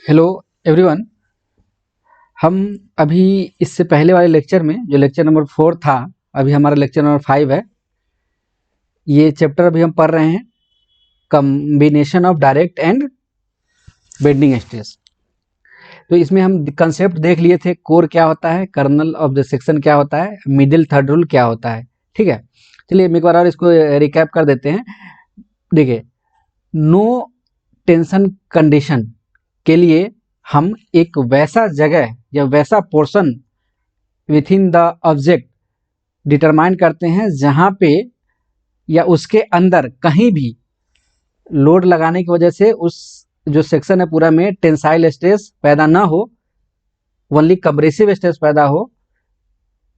Hello everyone. हम अभी इससे पहले वाले लेक्चर में जो लेक्चर नंबर 4 था, अभी हमारा लेक्चर नंबर 5 है। ये चैप्टर अभी हम पढ़ रहे हैं, combination of direct and bending stress. तो इसमें हम कंसेप्ट देख लिए थे, कोर क्या होता है, कर्नल ऑफ द सेक्शन क्या होता है, मिडिल थर्ड रूल क्या होता है। ठीक है, चलिए एक बार और इसको रिकैप कर देते हैं। देखिए, नो टेंशन कंडीशन के लिए हम एक वैसा जगह या वैसा portion with in the object determine करते हैं जहां पे या उसके अंदर कहीं भी लोड लगाने की वजह से उस जो सेक्शन है पूरा में टेंसाइल स्ट्रेस पैदा ना हो, ओनली कंप्रेसिव स्ट्रेस पैदा हो,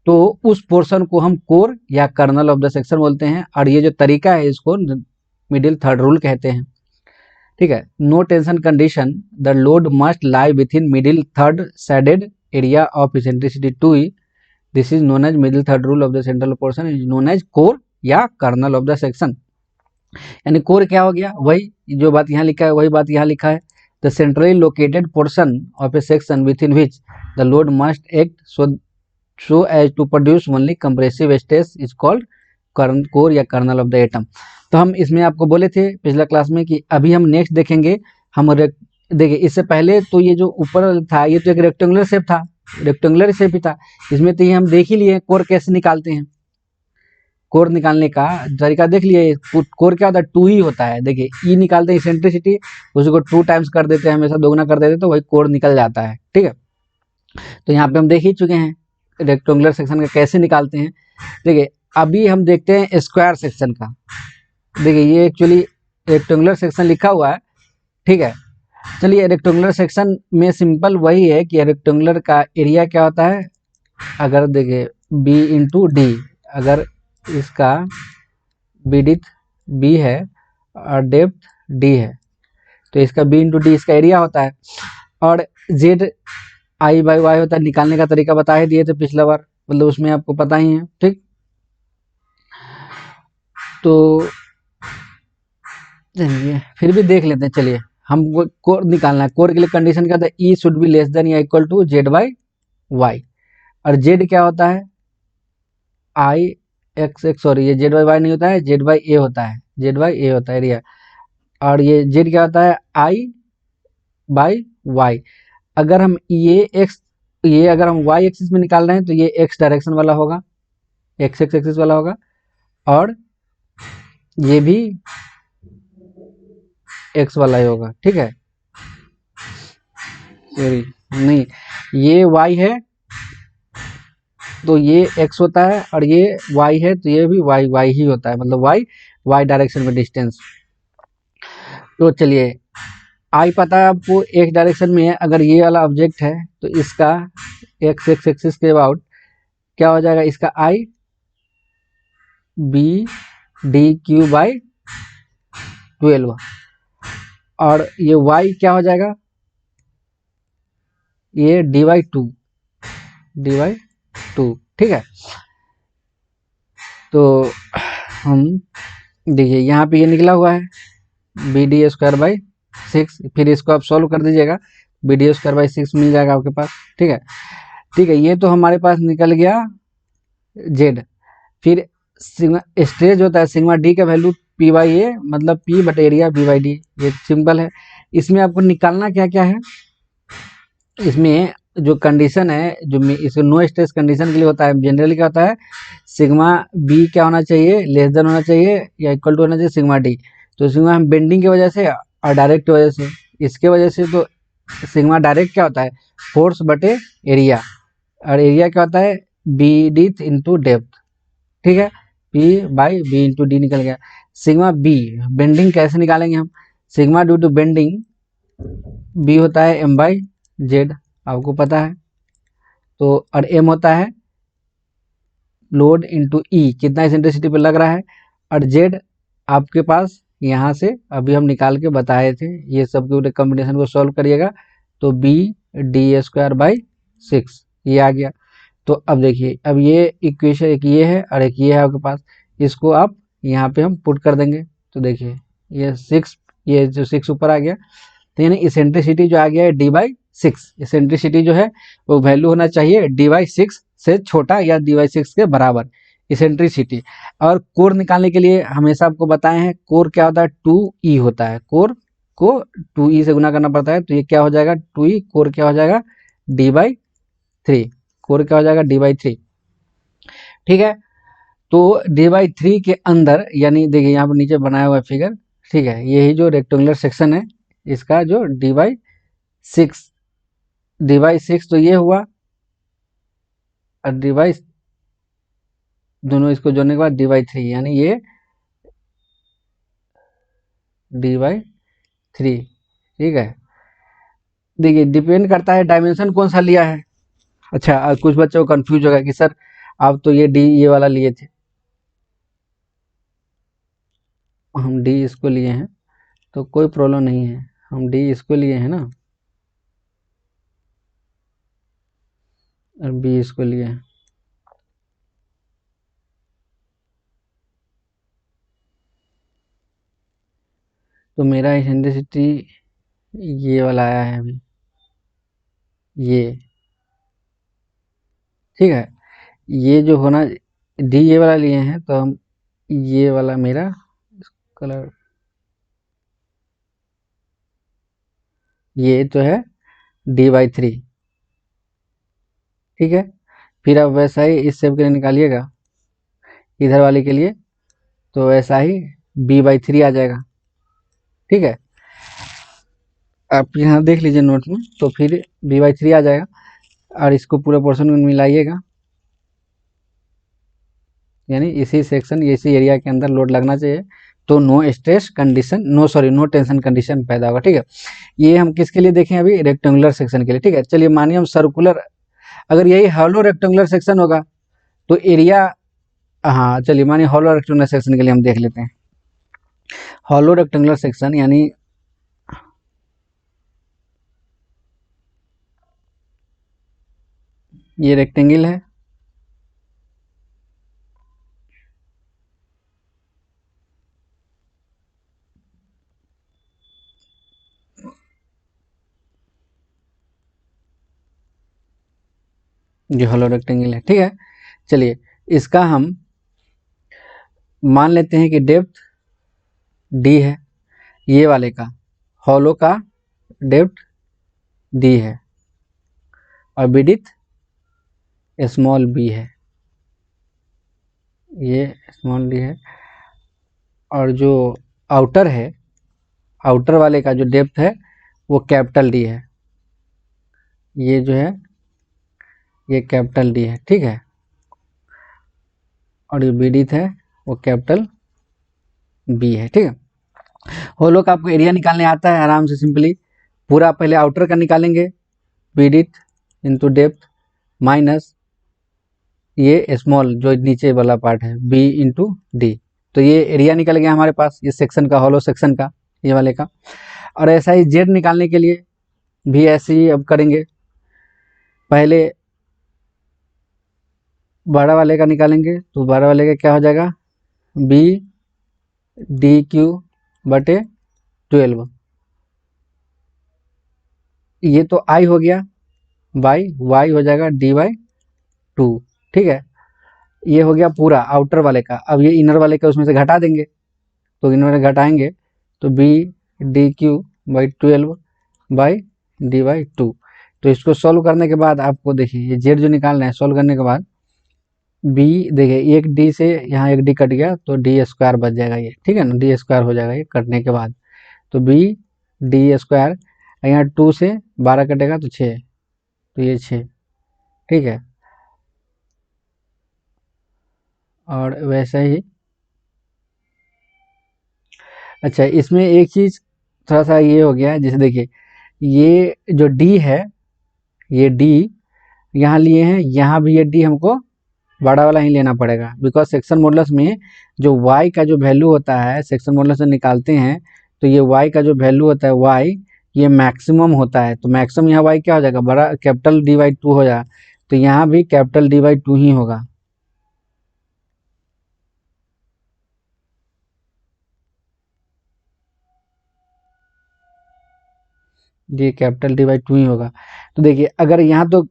तो उस पोर्शन को हम कोर या कर्नल ऑफ द सेक्शन बोलते हैं। और ये जो तरीका है इसको मिडिल थर्ड रूल कहते हैं। ठीक है, no tension condition the load must lie within middle third shaded area of eccentricity 2E। This is known as middle third rule of the central portion is known as core या kernel of the section. यानी core क्या हो गया, वही जो बात यहाँ लिखा है वही बात यहाँ लिखा है। The centrally located portion of A section with in which the load must act so as to produce only compressive stress is called core या कर्नल ऑफ द एटम। तो हम इसमें आपको बोले थे पिछला क्लास में कि अभी हम नेक्स्ट देखेंगे। हम देखिए, इससे पहले तो ये जो ऊपर था ये तो एक रेक्टेंगुलर शेप था, रेक्टेंगुलर शेप ही था। इसमें तो ये हम देख ही लिए कोर कैसे निकालते हैं। कोर निकालने का तरीका देख लिए। कोर क्या होता है, 2E होता है। देखिए, ई निकालते हैं इसेंट्रिसिटी, उसको 2 टाइम्स कर देते हैं, हमेशा दोगुना कर देते हैं, तो वही कोर निकल जाता है। ठीक है, तो यहाँ पे हम देख ही चुके हैं रेक्टेंगुलर सेक्शन का कैसे निकालते हैं। देखिए, अभी हम देखते हैं स्क्वायर सेक्शन का। देखिए, ये एक्चुअली रेक्टेंगुलर सेक्शन लिखा हुआ है। ठीक है, चलिए रेक्टेंगुलर सेक्शन में सिंपल वही है कि रेक्टेंगुलर का एरिया क्या होता है। अगर देखिए B इंटू डी, अगर इसका विड्थ B है और डेप्थ D है, तो इसका B इंटू डी इसका एरिया होता है। और Z I बाई वाई होता है। निकालने का तरीका बता ही दिए थे पिछला बार, मतलब उसमें आपको पता ही है। ठीक, तो चलिए फिर भी देख लेते हैं। चलिए, हमको कोर निकालना है। कोर के लिए कंडीशन क्या होता है, E should be less than या equal to Z by Y. और जेड क्या होता है, आई एक्स एक्स, सॉरी ये जेड बाई वाई नहीं होता है, जेड बाई ए होता है, जेड बाई ए होता है एरिया। और ये जेड क्या होता है, आई बाई वाई। अगर हम ये अगर हम वाई एक्सिस में निकाल रहे हैं तो ये एक्स डायरेक्शन वाला होगा, एक्स एक्स एक्सिस वाला होगा। और ये भी एक्स वाला ही होगा। ठीक है, सॉरी नहीं, ये y है तो ये x होता है, और ये y है तो ये भी y ही होता है, मतलब y डायरेक्शन में डिस्टेंस। तो चलिए, I पता है आपको x डायरेक्शन में है। अगर ये वाला ऑब्जेक्ट है तो इसका x एक्स एक्सिस के अबाउट क्या हो जाएगा, इसका I b d q by 12। और ये y क्या हो जाएगा, ये dy 2। ठीक है, तो हम देखिए यहाँ पे ये निकला हुआ है बी डी स्क्वायर बाई 6। फिर इसको आप सॉल्व कर दीजिएगा, बी डी स्क्वायर बाई 6 मिल जाएगा आपके पास। ठीक है, ठीक है, ये तो हमारे पास निकल गया जेड। फिर स्ट्रेस होता है सिग्मा डी का वैल्यू पी बाई ए, मतलब P but area B by D. ये सिंपल है। इसमें आपको निकालना क्या क्या है, इसमें जो कंडीशन है, जो इसको नो स्ट्रेस कंडीशन के लिए होता है, जनरली क्या होता है, सिग्मा बी क्या होना चाहिए, लेस देन होना चाहिए या इक्वल टू होना चाहिए सिग्मा डी। तो सिग्मा हम बेंडिंग की वजह से और डायरेक्ट की वजह से, इसके वजह से तो सिग्मा डायरेक्ट क्या होता है, फोर्स बटे एरिया। और एरिया क्या होता है, बी डी इंटू डेप्थ। ठीक है, P by B into D निकल गया। सिग्मा बी बेंडिंग कैसे निकालेंगे हम, sigma due to bending B होता है एम बाई जेड, आपको पता है। तो और एम होता है लोड इंटू ई, कितना इसेंट्रिसिटी पे लग रहा है। और जेड आपके पास यहाँ से अभी हम निकाल के बताए थे। ये सब के कॉम्बिनेशन को सॉल्व करिएगा तो बी डी स्क्वायर बाई 6 ये आ गया। तो अब देखिए, अब ये इक्वेशन एक ये है और एक ये है आपके पास, इसको आप यहाँ पे हम पुट कर देंगे। तो देखिए ये 6, ये जो 6 ऊपर आ गया, तो यानी इसेंट्रिसिटी जो आ गया है d/6, इसेंट्रिसिटी जो है वो वैल्यू होना चाहिए d/6 से छोटा या d/6 के बराबर इसेंट्रिसिटी। और कोर निकालने के लिए हमेशा आपको बताए हैं, कोर क्या होता है, 2e होता है, कोर को 2e से गुना करना पड़ता है, तो ये क्या हो जाएगा 2e, कोर क्या हो जाएगा d/3, कोर क्या हो जाएगा d/3। ठीक है, तो d/3 के अंदर, यानी देखिए यहाँ पर नीचे बनाया हुआ है फिगर, ठीक है, यही जो रेक्टेंगुलर सेक्शन है इसका जो d/6 तो ये हुआ, और दोनों इसको जोड़ने के बाद d/3, यानी ये d/3। ठीक है, देखिए डिपेंड करता है डायमेंशन कौन सा लिया है। अच्छा, कुछ बच्चों को कंफ्यूज होगा कि सर आप तो ये वाला लिए थे, हम डी इसको लिए हैं, तो कोई प्रॉब्लम नहीं है, हम डी इसको लिए हैं ना, और बी इसको लिए हैं। तो मेरा इंटेंसिटी ये वाला आया है अभी, ये ठीक है, ये जो होना, डी ये वाला लिए हैं, तो हम ये वाला मेरा कलर, ये तो है d/3। ठीक है, फिर अब वैसा ही इस शेप के लिए निकालिएगा, इधर वाले के लिए, तो वैसा ही b/3 आ जाएगा। ठीक है, आप यहाँ देख लीजिए नोट में, तो फिर b/3 आ जाएगा, और इसको पूरा पोर्शन में मिलाइएगा, यानी इसी सेक्शन, इसी एरिया के अंदर लोड लगना चाहिए, तो no stress condition, no tension condition पैदा होगा। ठीक है, ये हम किसके लिए देखें अभी, रेक्टेंगुलर सेक्शन के लिए। ठीक है, चलिए मानिए हम सर्कुलर, अगर यही हॉलो रेक्टेंगुलर सेक्शन होगा तो एरिया, हाँ चलिए मानिए हॉलो रेक्टेंगुलर सेक्शन के लिए हम देख लेते हैं। हॉलो रेक्टेंगुलर सेक्शन यानी ये रेक्टेंगल है, जो हॉलो रेक्टेंगल है। ठीक है, चलिए इसका हम मान लेते हैं कि डेप्थ डी है, ये वाले का हॉलो का डेप्थ डी है, और विड्थ स्मॉल बी है, ये स्मॉल डी है, और जो आउटर है, आउटर वाले का जो डेप्थ है वो कैपिटल डी है, ये जो है ये कैपिटल डी है। ठीक है, और ये विड्थ है वो कैपिटल बी है। ठीक है, होलो का आपको एरिया निकालने आता है आराम से, सिंपली पूरा पहले आउटर का निकालेंगे, विड्थ इंटू डेप्थ माइनस ये स्मॉल जो नीचे वाला पार्ट है बी इंटू डी, तो ये एरिया निकल गया हमारे पास इस सेक्शन का, हॉलो सेक्शन का, ये वाले का। और ऐसा ही जेड निकालने के लिए भी ऐसे ही अब करेंगे, पहले बड़ा वाले का निकालेंगे, तो बड़ा वाले का क्या हो जाएगा b/12, ये तो आई हो गया, बाई वाई हो जाएगा d/2। ठीक है, ये हो गया पूरा आउटर वाले का। अब ये इनर वाले का उसमें से घटा देंगे, तो इनर वाले घटाएंगे तो b/12 तो इसको सॉल्व करने के बाद आपको देखिए ये जेड जो निकालना है, सॉल्व करने के बाद बी, देखिए एक डी से यहाँ एक डी कट गया, तो डी स्क्वायर बच जाएगा ये। ठीक है ना, डी स्क्वायर हो जाएगा ये कटने के बाद, तो बी डी स्क्वायर, यहाँ 2 से 12 कटेगा तो 6, तो ये 6। ठीक है, और वैसा ही, अच्छा इसमें एक चीज़ थोड़ा सा ये हो गया है, जैसे देखिए ये जो डी है, ये डी यहाँ लिए हैं, यहाँ भी ये डी हमको बड़ा वाला ही लेना पड़ेगा, बिकॉज सेक्शन मॉडुलस में जो y का जो वैल्यू होता है, सेक्शन मॉडुलस से निकालते हैं, तो ये y का जो वैल्यू होता है y, ये मैक्सिमम होता है, तो मैक्सिमम यहाँ y क्या हो जाएगा, बड़ा कैपिटल d/2 हो जाएगा, तो यहाँ भी कैपिटल d/2 ही होगा। ये कैपिटल डी बाई टू ही होगा। तो देखिए अगर यहाँ तो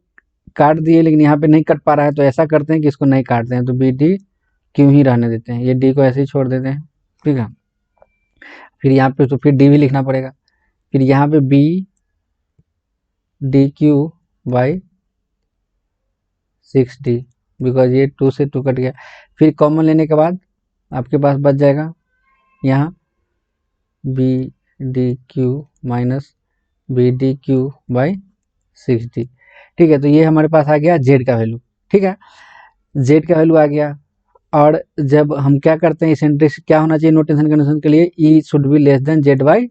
काट दिए लेकिन यहाँ पे नहीं कट पा रहा है, तो ऐसा करते हैं कि इसको नहीं काटते हैं, तो बी डी क्यों ही रहने देते हैं, ये डी को ऐसे ही छोड़ देते हैं, ठीक है। फिर यहाँ पे तो फिर डी भी लिखना पड़ेगा, फिर यहाँ पे B D Q by 6d, because ये 2 से 2 कट गया। फिर कॉमन लेने के बाद आपके पास बच जाएगा यहाँ B D Q minus B D Q by 6d, ठीक है। तो ये हमारे पास आ गया जेड का वैल्यू, ठीक है, जेड का वैल्यू आ गया। और जब हम क्या करते हैं, इसेंट्रिक क्या होना चाहिए नोटेशन कंडीशन के लिए, E should be less than Z by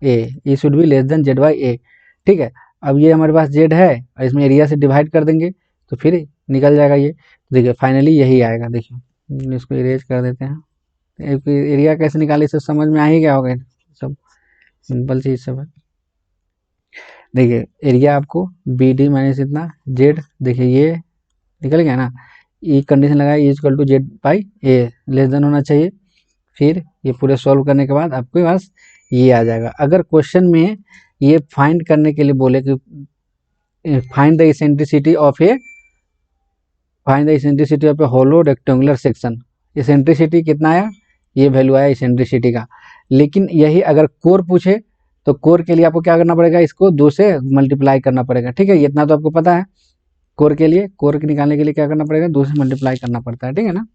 A, E should be less than Z by A, ठीक है। अब ये हमारे पास जेड है और इसमें एरिया से डिवाइड कर देंगे तो फिर निकल जाएगा ये। देखिए फाइनली यही आएगा, देखिए इसको इरेज कर देते हैं। एरिया कैसे निकाले सब समझ में आ ही गया होगा, सब सिंपल चीज सब है। देखिए एरिया आपको बी डी माइनस इतना जेड, देखिए ये निकल गया ना, ई कंडीशन लगाए equal to Z by A less than होना चाहिए। फिर ये पूरे सॉल्व करने के बाद आपके पास ये आ जाएगा। अगर क्वेश्चन में ये फाइंड करने के लिए बोले कि find the eccentricity of a hollow rectangular section, eccentricity कितना आया, ये वैल्यू आया इसेंट्रिसिटी का। लेकिन यही अगर कोर पूछे तो कोर के लिए आपको क्या करना पड़ेगा, इसको 2 से मल्टीप्लाई करना पड़ेगा, ठीक है। इतना तो आपको पता है, कोर के लिए, कोर के निकालने के लिए क्या करना पड़ेगा, 2 से मल्टीप्लाई करना पड़ता है, ठीक है ना।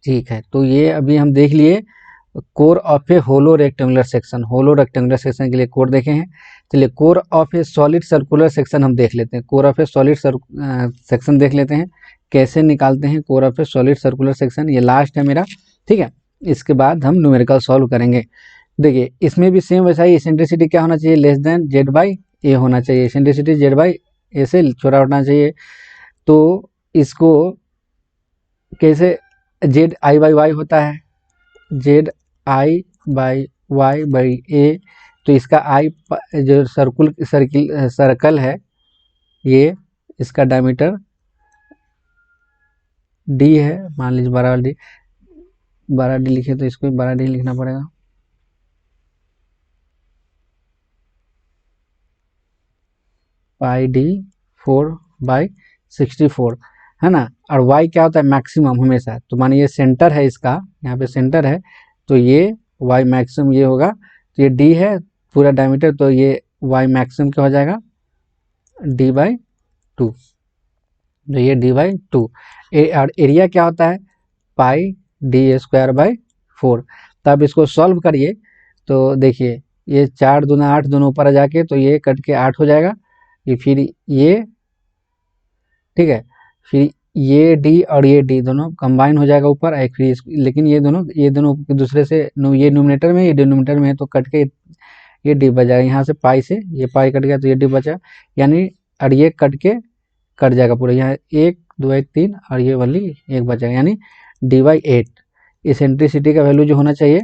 ठीक है, तो ये अभी हम देख लिए core of a hollow rectangular section, hollow rectangular section के लिए कोर देखे हैं। चलिए core of a solid circular section हम देख लेते हैं, core of a solid section देख लेते हैं कैसे निकालते हैं core of a solid circular section. ये लास्ट है मेरा, ठीक है, इसके बाद हम न्यूमेरिकल सॉल्व करेंगे। देखिए इसमें भी सेम वैसा ही, इसेंट्रिसिटी क्या होना चाहिए, लेस देन जेड बाई ए होना चाहिए, इसेंट्रिसिटी जेड बाई ए से छोटा होना चाहिए। तो इसको कैसे, जेड आई बाई वाई होता है, Z I by Y by A, तो इसका आई जो सर्कल है ये, इसका डायमीटर डी है, मान लीजिए 12d, 12d लिखे तो इसको 12d लिखना पड़ेगा, पाई डी 4/64 है ना। और y क्या होता है, मैक्सिमम हमेशा, तो मानिए सेंटर है इसका, यहाँ पे सेंटर है, तो ये y मैक्सिमम ये होगा, तो ये d है पूरा डायमीटर, तो ये y मैक्सिमम क्या हो जाएगा, d/2, तो ये d/2। और एरिया क्या होता है, पाई d²/4। तब इसको सॉल्व करिए तो देखिए ये 4 दूना 8, दोनों ऊपर आ जाके तो ये कट के 8 हो जाएगा, ये फिर ये, ठीक है, फिर ये डी और ये डी दोनों कंबाइन हो जाएगा ऊपर एक, फिर लेकिन ये दोनों एक दूसरे से ये न्यूमिनेटर में, ये डिनोमिनेटर में है, तो कट के ये डी बच जाएगा, यहाँ से पाई से ये पाई कट गया तो ये डी बचा, यानी और ये कट जाएगा पूरा, यहाँ 1 2 1 3 और ये वाली 1 बचेगा, यानी d/8। इसेंट्रिसिटी का वैल्यू जो होना चाहिए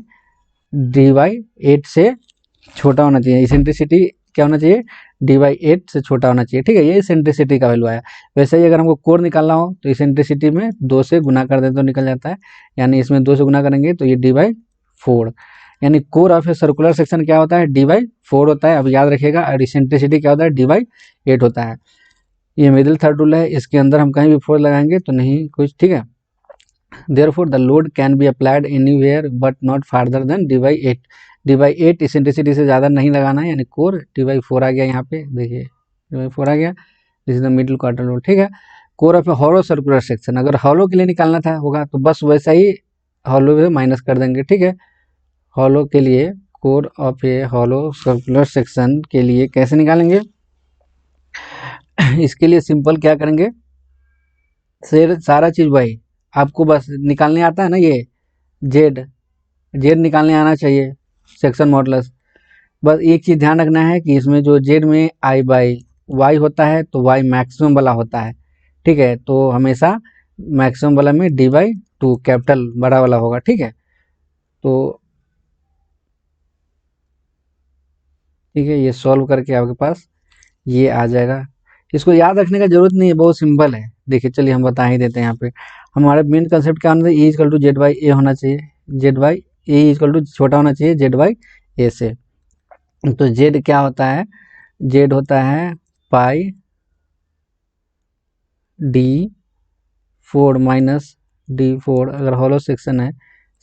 d/8 से छोटा होना चाहिए, इसेंट्रिसिटी क्या होना चाहिए, d/8 से छोटा होना चाहिए, ठीक है। ये इसेंट्रिसिटी का वैल्यू आया। वैसे ही अगर हमको कोर निकालना हो तो इसेंट्रिसिटी में 2 से गुना कर दें तो निकल जाता है, यानी इसमें 2 से गुना करेंगे तो ये d/4, यानी core of a circular section क्या होता है, d/4 होता है, अब याद रखिएगा। और इसेंट्रिसिटी क्या होता है, d/8 होता है। ये मिडिल थर्ड रूल है, इसके अंदर हम कहीं भी 4 लगाएंगे तो नहीं कुछ, ठीक है। Therefore the load can be applied anywhere but not farther than d/8, d/8 eccentricity से ज़्यादा नहीं लगाना है, यानी कोर d/4 आ गया, यहाँ पे देखिए d/4 आ गया, this is the middle quarter rule, ठीक है। Core of A hollow circular section, अगर हॉलो के लिए निकालना था होगा तो बस वैसा ही हॉलो में माइनस कर देंगे, ठीक है। हॉलो के लिए, core of A hollow circular section के लिए कैसे निकालेंगे, इसके लिए सिंपल क्या करेंगे, सारा चीज वही आपको बस निकालने आता है ना, ये जेड निकालने आना चाहिए, सेक्शन मॉडुलस। बस एक चीज ध्यान रखना है कि इसमें जो जेड में I/Y होता है तो y मैक्सिमम वाला होता है, ठीक है, तो हमेशा मैक्सिमम वाला में d/2 कैपिटल बड़ा वाला होगा, ठीक है। तो ठीक है, ये सॉल्व करके आपके पास ये आ जाएगा। इसको याद रखने का जरूरत नहीं है, बहुत सिंपल है। देखिए चलिए हम बता ही देते हैं, यहाँ पे हमारे मेन कंसेप्ट क्या होना चाहिए, E = Z/A होना चाहिए, Z/A = छोटा होना चाहिए Z/A से। तो जेड क्या होता है, जेड होता है पाई D4 माइनस D4, अगर होलो सेक्शन है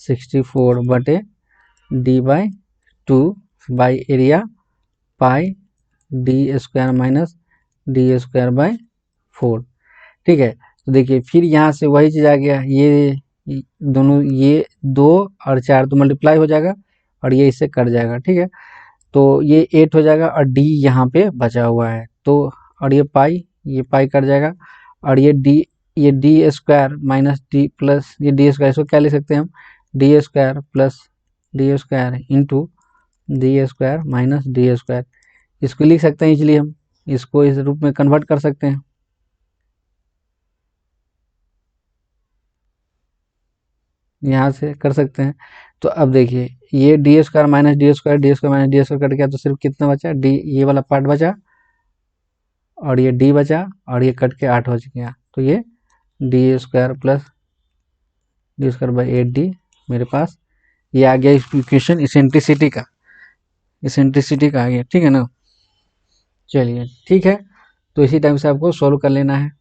64/D/2 by area pi D² minus D²/4। ठीक है, तो देखिए फिर यहाँ से वही चीज़ आ गया, ये दोनों, ये 2 और 4 तो मल्टीप्लाई हो जाएगा और ये इससे कट जाएगा। ठीक है, तो ये 8 हो जाएगा और डी यहाँ पे बचा हुआ है, तो और ये पाई कट जाएगा और ये D² माइनस D प्लस ये D², इसको क्या लिख सकते हैं हम, D² plus D² into D² minus D², इसको लिख सकते हैं, इसलिए हम इसको इस रूप में कन्वर्ट कर सकते हैं, यहाँ से कर सकते हैं। तो अब देखिए ये D² minus D² minus D² cut गया, तो सिर्फ कितना बचा, डी, ये वाला पार्ट बचा और ये डी बचा और ये कट के 8 हो गया, तो ये D² प्लस D²/8D मेरे पास ये आ गया इक्वेशन इसेंट्रिसिटी का आ गया। ठीक है ना, चलिए ठीक है, तो इसी टाइम से आपको सॉल्व कर लेना है।